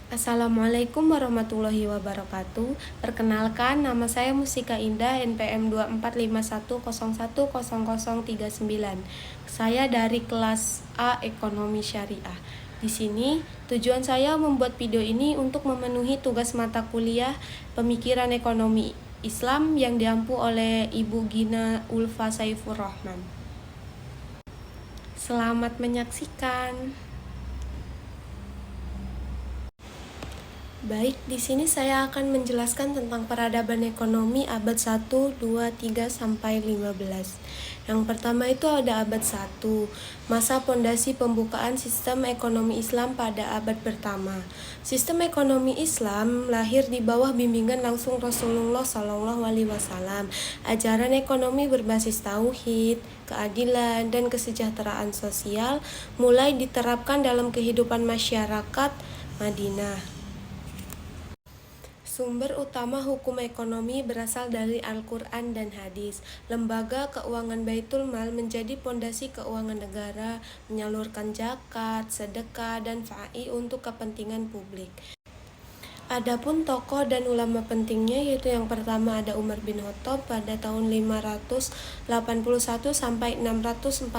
Assalamualaikum warahmatullahi wabarakatuh. Perkenalkan, nama saya Musika Indah, NPM 2451010039. Saya dari kelas A Ekonomi Syariah. Di sini, tujuan saya membuat video ini untuk memenuhi tugas mata kuliah Pemikiran Ekonomi Islam yang diampu oleh Ibu Gina Ulfa Saifur Rahman. Selamat menyaksikan. Baik, di sini saya akan menjelaskan tentang peradaban ekonomi abad 1, 2, 3, sampai 15. Yang pertama itu ada abad 1, masa pondasi pembukaan sistem ekonomi Islam pada abad pertama. Sistem ekonomi Islam lahir di bawah bimbingan langsung Rasulullah SAW. Ajaran ekonomi berbasis tauhid, keadilan, dan kesejahteraan sosial mulai diterapkan dalam kehidupan masyarakat Madinah. Sumber utama hukum ekonomi berasal dari Al-Quran dan Hadis. Lembaga keuangan Baitul Mal menjadi pondasi keuangan negara, menyalurkan zakat, sedekah, dan fa'i untuk kepentingan publik. Adapun tokoh dan ulama pentingnya yaitu yang pertama ada Umar bin Khattab pada tahun 581 sampai 644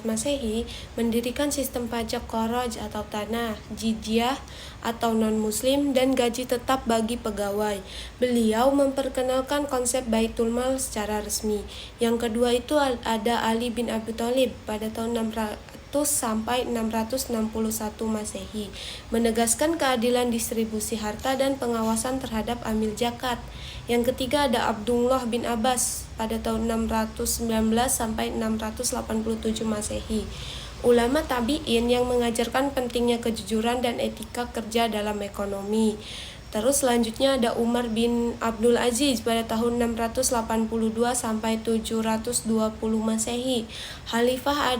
Masehi mendirikan sistem pajak kharaj atau tanah, jizyah atau non-muslim dan gaji tetap bagi pegawai. Beliau memperkenalkan konsep Baitul Mal secara resmi. Yang kedua itu ada Ali bin Abi Thalib pada tahun 600 sampai 661 Masehi, menegaskan keadilan distribusi harta dan pengawasan terhadap amil zakat. Yang ketiga ada Abdullah bin Abbas pada tahun 619 sampai 687 Masehi. Ulama tabi'in yang mengajarkan pentingnya kejujuran dan etika kerja dalam ekonomi. Terus selanjutnya ada Umar bin Abdul Aziz pada tahun 682 sampai 720 Masehi. Khalifah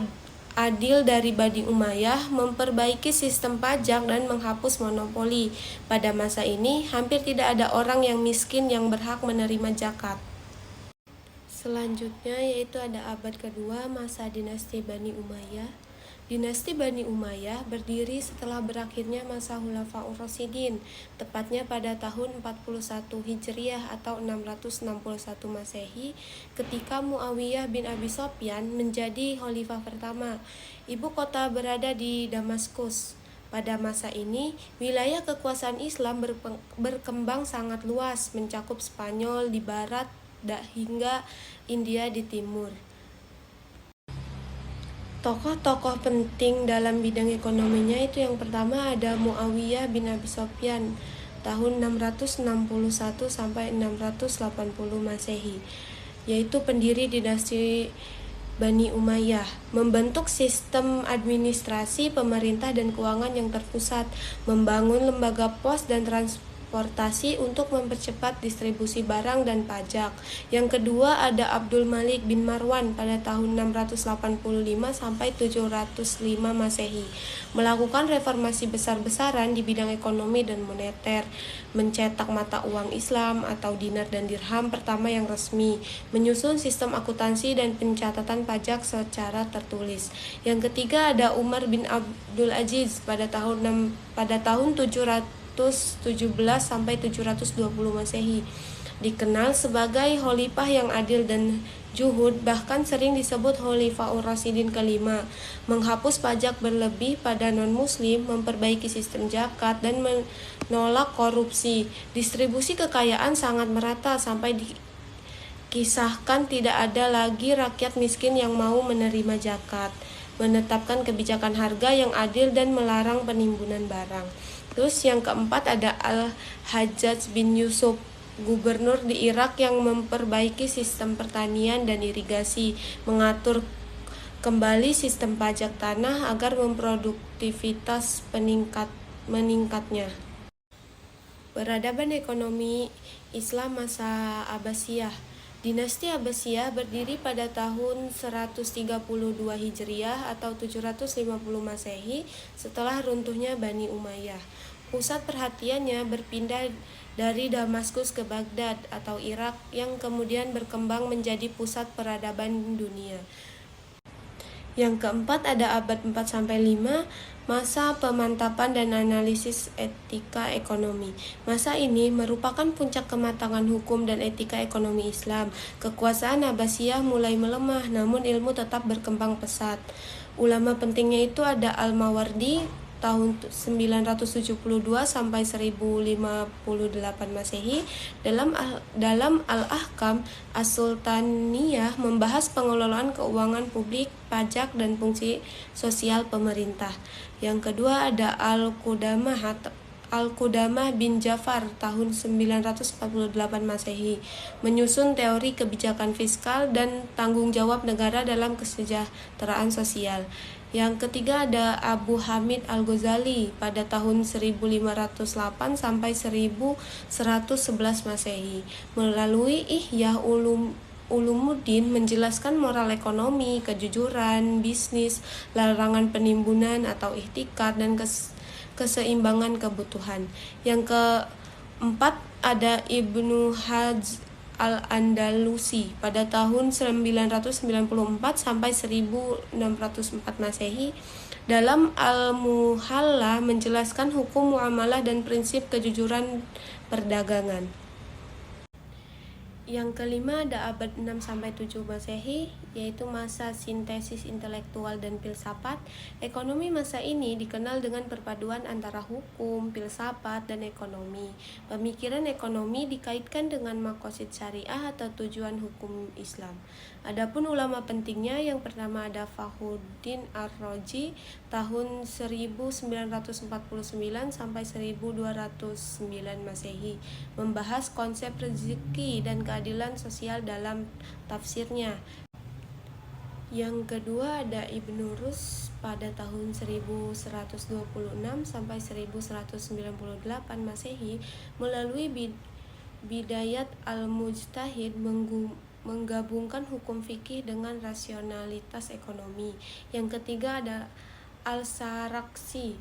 adil dari Bani Umayyah memperbaiki sistem pajak dan menghapus monopoli. Pada masa ini, hampir tidak ada orang yang miskin yang berhak menerima zakat. Selanjutnya yaitu ada abad kedua, masa dinasti Bani Umayyah. Dinasti Bani Umayyah berdiri setelah berakhirnya masa Khulafaur Rasyidin, tepatnya pada tahun 41 Hijriah atau 661 Masehi, ketika Muawiyah bin Abi Sofyan menjadi khalifah pertama. Ibu kota berada di Damaskus. Pada masa ini, wilayah kekuasaan Islam berkembang sangat luas, mencakup Spanyol di barat hingga India di timur. Tokoh-tokoh penting dalam bidang ekonominya itu yang pertama ada Muawiyah bin Abi Sofyan tahun 661 sampai 680 Masehi, yaitu pendiri dinasti Bani Umayyah, membentuk sistem administrasi, pemerintah dan keuangan yang terpusat, membangun lembaga pos dan transportasi untuk mempercepat distribusi barang dan pajak. Yang kedua ada Abdul Malik bin Marwan pada tahun 685 sampai 705 Masehi, melakukan reformasi besar-besaran di bidang ekonomi dan moneter, mencetak mata uang Islam atau dinar dan dirham pertama yang resmi, menyusun sistem akuntansi dan pencatatan pajak secara tertulis. Yang ketiga ada Umar bin Abdul Aziz pada tahun 717 sampai 720 Masehi, dikenal sebagai khalifah yang adil dan juhud, bahkan sering disebut Khalifahur Rasyidin kelima, menghapus pajak berlebih pada non-muslim, memperbaiki sistem zakat dan menolak korupsi. Distribusi kekayaan sangat merata sampai dikisahkan tidak ada lagi rakyat miskin yang mau menerima zakat, menetapkan kebijakan harga yang adil dan melarang penimbunan barang. Terus yang keempat ada Al-Hajjaj bin Yusuf, gubernur di Irak yang memperbaiki sistem pertanian dan irigasi, mengatur kembali sistem pajak tanah agar memproduktivitas meningkatnya. Peradaban ekonomi Islam masa Abbasiyah. Dinasti Abbasiyah berdiri pada tahun 132 Hijriah atau 750 Masehi setelah runtuhnya Bani Umayyah. Pusat perhatiannya berpindah dari Damaskus ke Baghdad atau Irak yang kemudian berkembang menjadi pusat peradaban dunia. Yang keempat ada abad 4-5, masa pemantapan dan analisis etika ekonomi. Masa ini merupakan puncak kematangan hukum dan etika ekonomi Islam. Kekuasaan Abbasiyah mulai melemah, namun ilmu tetap berkembang pesat. Ulama pentingnya itu ada Al-Mawardi tahun 972 sampai 1058 Masehi. Dalam Al-Ahkam As-Sultaniyah membahas pengelolaan keuangan publik, pajak, dan fungsi sosial pemerintah. Yang kedua ada Al-Qudamah bin Ja'far tahun 948 Masehi, menyusun teori kebijakan fiskal dan tanggung jawab negara dalam kesejahteraan sosial. Yang ketiga ada Abu Hamid Al-Ghazali pada tahun 1508 sampai 1111 Masehi. Melalui Ihya Ulumuddin menjelaskan moral ekonomi, kejujuran, bisnis, larangan penimbunan atau ihtikar, dan keseimbangan kebutuhan. Yang keempat ada Ibnu Hajj Al-Andalusi pada tahun 994 sampai 1604 Masehi. Dalam Al-Muhalla menjelaskan hukum muamalah dan prinsip kejujuran perdagangan. Yang kelima ada abad 6-7 Masehi, yaitu masa sintesis intelektual dan filsafat. Ekonomi masa ini dikenal dengan perpaduan antara hukum, filsafat, dan ekonomi. Pemikiran ekonomi dikaitkan dengan maqasid syariah atau tujuan hukum Islam. Adapun ulama pentingnya, yang pertama ada Fakhruddin Ar-Razi tahun 1949 sampai 1209 Masehi, membahas konsep rezeki dan keadilan sosial dalam tafsirnya. Yang kedua ada Ibnu Rus pada tahun 1126 sampai 1198 Masehi, melalui Bidayat Al-Mujtahid menggabungkan hukum fikih dengan rasionalitas ekonomi. Yang ketiga ada Al-Sarakhsi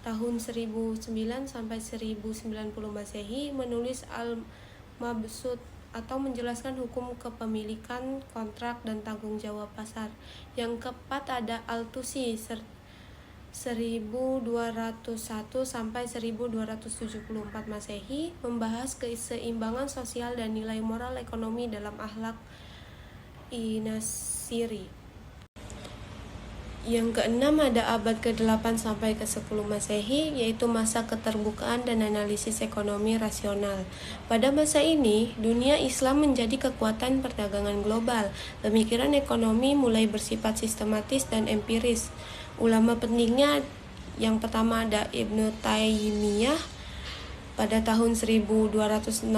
tahun 1009 sampai 1090 Masehi, menulis Al-Mabsut atau menjelaskan hukum kepemilikan, kontrak, dan tanggung jawab pasar. Yang keempat ada Al-Tusi 1201 sampai 1274 Masehi, membahas keseimbangan sosial dan nilai moral ekonomi dalam akhlak Nasiri. Yang keenam ada abad ke-8 sampai ke-10 Masehi, yaitu masa keterbukaan dan analisis ekonomi rasional. Pada masa ini, dunia Islam menjadi kekuatan perdagangan global. Pemikiran ekonomi mulai bersifat sistematis dan empiris. Ulama pentingnya yang pertama ada Ibnu Taimiyah pada tahun 1263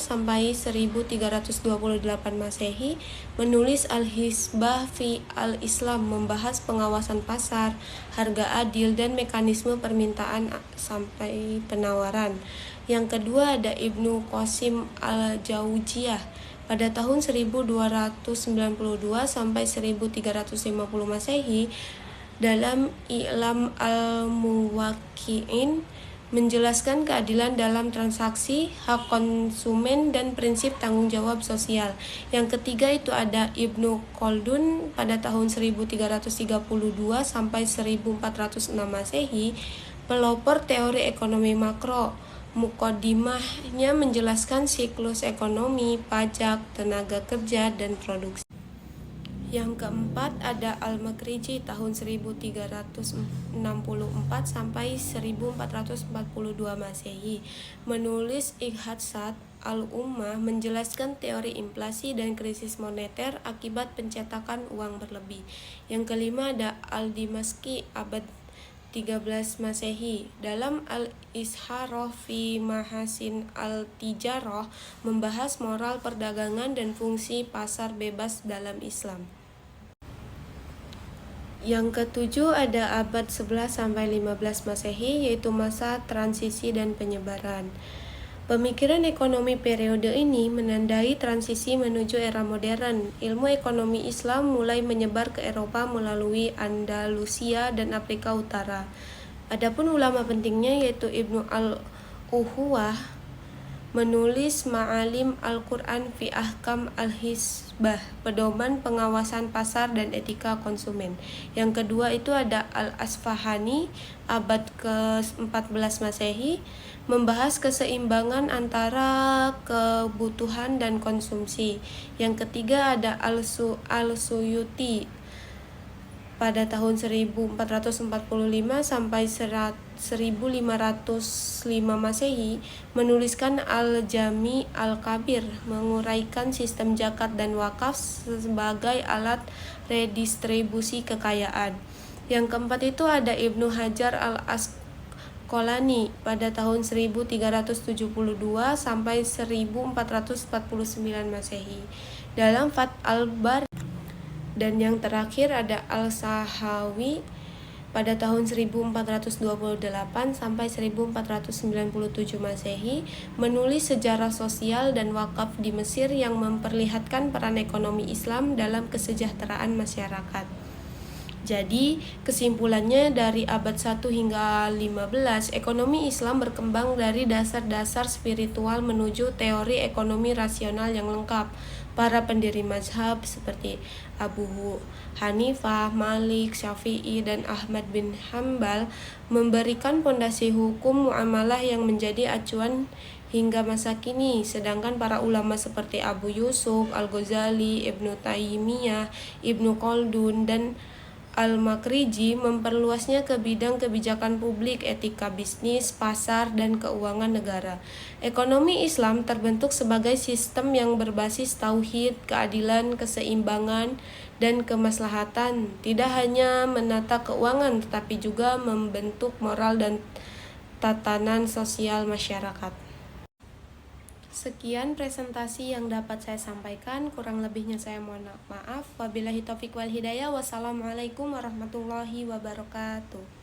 sampai 1328 Masehi, menulis Al-Hisbah fi Al-Islam, membahas pengawasan pasar, harga adil, dan mekanisme permintaan sampai penawaran. Yang kedua ada Ibnu Qasim Al-Jauziyah pada tahun 1292 sampai 1350 Masehi, dalam I'lam Al-Muwaqqi'in menjelaskan keadilan dalam transaksi, hak konsumen, dan prinsip tanggung jawab sosial. Yang ketiga itu ada Ibnu Khaldun pada tahun 1332 sampai 1406 Masehi, pelopor teori ekonomi makro. Muqaddimahnya menjelaskan siklus ekonomi, pajak, tenaga kerja, dan produksi. Yang keempat ada Al-Makriji tahun 1364 sampai 1442 Masehi, menulis Iqtisad Al-Ummah, menjelaskan teori inflasi dan krisis moneter akibat pencetakan uang berlebih. Yang kelima ada Al-Dimashqi abad 13 Masehi, dalam Al-Isharah fi Mahasin Al-Tijarah, membahas moral perdagangan dan fungsi pasar bebas dalam Islam. Yang ketujuh ada abad 11 sampai 15 Masehi, yaitu masa transisi dan penyebaran. Pemikiran ekonomi periode ini menandai transisi menuju era modern. Ilmu ekonomi Islam mulai menyebar ke Eropa melalui Andalusia dan Afrika Utara. Adapun ulama pentingnya yaitu Ibnu Al-Uhuwah menulis Ma'alim Al-Quran fi Ahkam Al-Hisbah, pedoman pengawasan pasar dan etika konsumen. Yang kedua itu ada Al-Asfahani, abad ke-14 Masehi, membahas keseimbangan antara kebutuhan dan konsumsi. Yang ketiga ada Al-Suyuti, pada tahun 1445 sampai 1505 Masehi, menuliskan Al-Jami Al-Kabir, menguraikan sistem zakat dan wakaf sebagai alat redistribusi kekayaan. Yang keempat itu ada Ibnu Hajar Al-Asqalani pada tahun 1372 sampai 1449 Masehi dalam Fath al-Bari. Dan yang terakhir ada Al-Sahawi pada tahun 1428 sampai 1497 Masehi, menulis sejarah sosial dan wakaf di Mesir yang memperlihatkan peran ekonomi Islam dalam kesejahteraan masyarakat. Jadi, kesimpulannya dari abad 1 hingga 15, ekonomi Islam berkembang dari dasar-dasar spiritual menuju teori ekonomi rasional yang lengkap. Para pendiri mazhab seperti Abu Hanifah, Malik, Syafi'i, dan Ahmad bin Hambal memberikan pondasi hukum muamalah yang menjadi acuan hingga masa kini, sedangkan para ulama seperti Abu Yusuf, Al-Ghazali, Ibnu Taimiyah, Ibnu Khaldun, dan Al-Makriji memperluasnya ke bidang kebijakan publik, etika bisnis, pasar, dan keuangan negara. Ekonomi Islam terbentuk sebagai sistem yang berbasis tauhid, keadilan, keseimbangan, dan kemaslahatan. Tidak hanya menata keuangan, tetapi juga membentuk moral dan tatanan sosial masyarakat. Sekian presentasi yang dapat saya sampaikan, kurang lebihnya saya mohon maaf. Wabillahi taufiq wal hidayah. Wassalamualaikum warahmatullahi wabarakatuh.